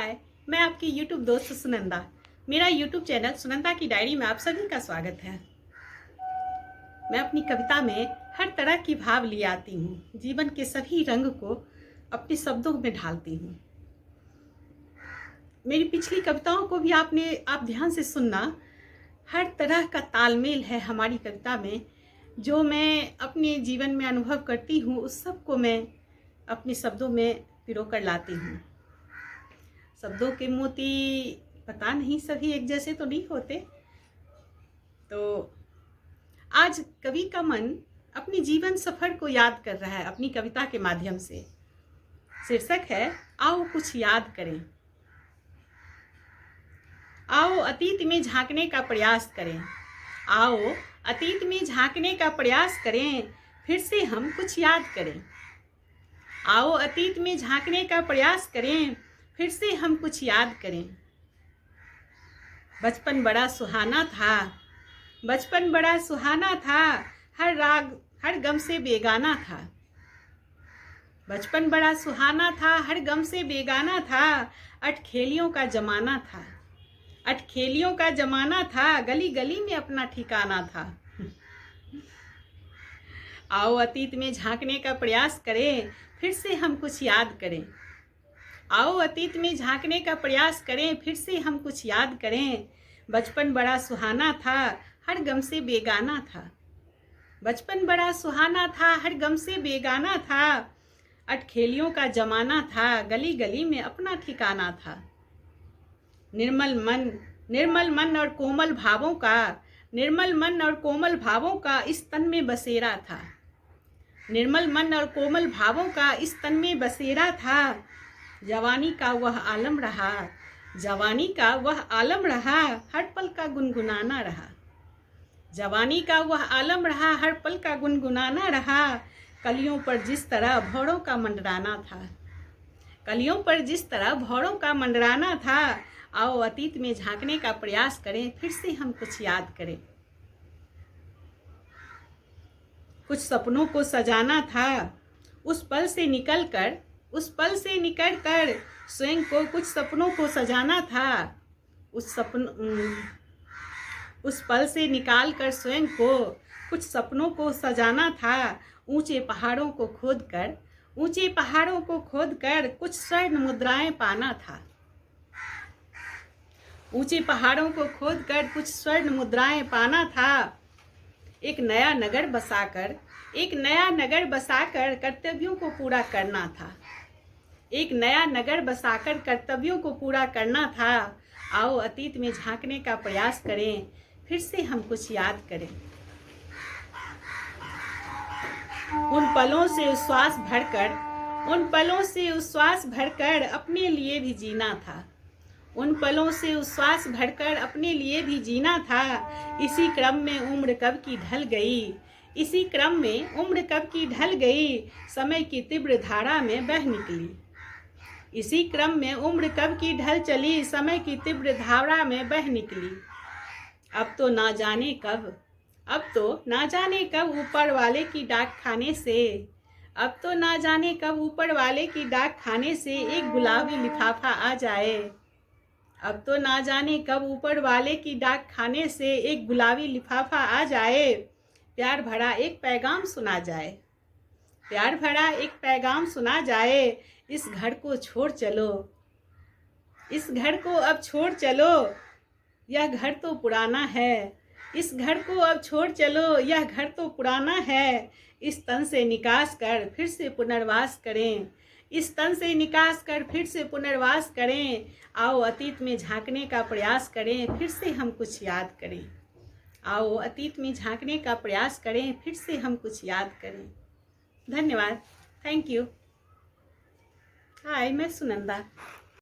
हाय, मैं आपकी यूट्यूब दोस्त सुनंदा। मेरा यूट्यूब चैनल सुनंदा की डायरी में आप सभी का स्वागत है। मैं अपनी कविता में हर तरह की भाव ले आती हूँ। जीवन के सभी रंग को अपने शब्दों में ढालती हूँ। मेरी पिछली कविताओं को भी आप ध्यान से सुनना। हर तरह का तालमेल है हमारी कविता में। जो मैं अपने जीवन में अनुभव करती हूँ उस सब को मैं अपने शब्दों में पिरो कर लाती हूँ। शब्दों के मोती पता नहीं सभी एक जैसे तो नहीं होते। तो आज कवि का मन अपनी जीवन सफर को याद कर रहा है अपनी कविता के माध्यम से। शीर्षक है आओ कुछ याद करें। आओ अतीत में झांकने का प्रयास करें। आओ अतीत में झांकने का प्रयास करें, फिर से हम कुछ याद करें। आओ अतीत में झांकने का प्रयास करें, फिर से हम कुछ याद करें। बचपन बड़ा सुहाना था, बचपन बड़ा सुहाना था, हर राग हर गम से बेगाना था। बचपन बड़ा सुहाना था, हर गम से बेगाना था। अटखेलियों का जमाना था, अटखेलियों का जमाना था, गली गली में अपना ठिकाना था। आओ अतीत में झांकने का प्रयास करें, फिर से हम कुछ याद करें। आओ अतीत में झांकने का प्रयास करें, फिर से हम कुछ याद करें। बचपन बड़ा सुहाना था, हर गम से बेगाना था। बचपन बड़ा सुहाना था, हर गम से बेगाना था। अटखेलियों का जमाना था, गली गली में अपना ठिकाना था। निर्मल मन और कोमल भावों का, निर्मल मन और कोमल भावों का इस तन में बसेरा था। निर्मल मन और कोमल भावों का इस तन में बसेरा था। जवानी का वह आलम रहा, जवानी का वह आलम रहा, हर पल का गुनगुनाना रहा। जवानी का वह आलम रहा, हर पल का गुनगुनाना रहा। कलियों पर जिस तरह भौरों का मंडराना था, कलियों पर जिस तरह भौरों का मंडराना था। आओ अतीत में झांकने का प्रयास करें, फिर से हम कुछ याद करें। कुछ सपनों को सजाना था, उस पल से निकलकर, उस पल से निकलकर स्वयं को कुछ सपनों को सजाना था। उस पल से निकालकर स्वयं को कुछ सपनों को सजाना था। ऊंचे पहाड़ों को खोदकर, ऊंचे पहाड़ों को खोदकर कुछ स्वर्ण मुद्राएं पाना था। ऊंचे पहाड़ों को खोदकर कुछ स्वर्ण मुद्राएं पाना था। एक नया नगर बसाकर, एक नया नगर बसाकर कर्तव्यों को पूरा करना था। एक नया नगर बसाकर कर्तव्यों को पूरा करना था। आओ अतीत में झांकने का प्रयास करें, फिर से हम कुछ याद करें। उन पलों से उच्छ्वास भरकर, उन पलों से उच्छ्वास भरकर अपने लिए भी जीना था। उन पलों से उच्छ्वास भरकर अपने लिए भी जीना था। इसी क्रम में उम्र कब की ढल गई, इसी क्रम में उम्र कब की ढल गई, समय की तीव्र धारा में बह निकली। इसी क्रम में उम्र कब की ढल चली, समय की तीव्र धारा में बह निकली। अब तो ना जाने कब, अब तो ना जाने कब ऊपर वाले की डाक खाने से, अब तो ना जाने कब ऊपर वाले की डाक खाने से एक गुलाबी लिफाफा आ जाए। अब तो ना जाने कब ऊपर वाले की डाक खाने से एक गुलाबी लिफाफा आ जाए। प्यार भरा एक पैगाम सुना जाए, प्यार भरा एक पैगाम सुना जाए। इस घर को छोड़ चलो, इस घर को अब छोड़ चलो, यह घर तो पुराना है। इस घर को अब छोड़ चलो, यह घर तो पुराना है। इस तन से निकास कर फिर से पुनर्वास करें, इस तन से निकास कर फिर से पुनर्वास करें। आओ अतीत में झांकने का प्रयास करें, फिर से हम कुछ याद करें। आओ अतीत में झांकने का प्रयास करें, फिर से हम कुछ याद करें। धन्यवाद। Thank you. हाय, मैं सुनंदा।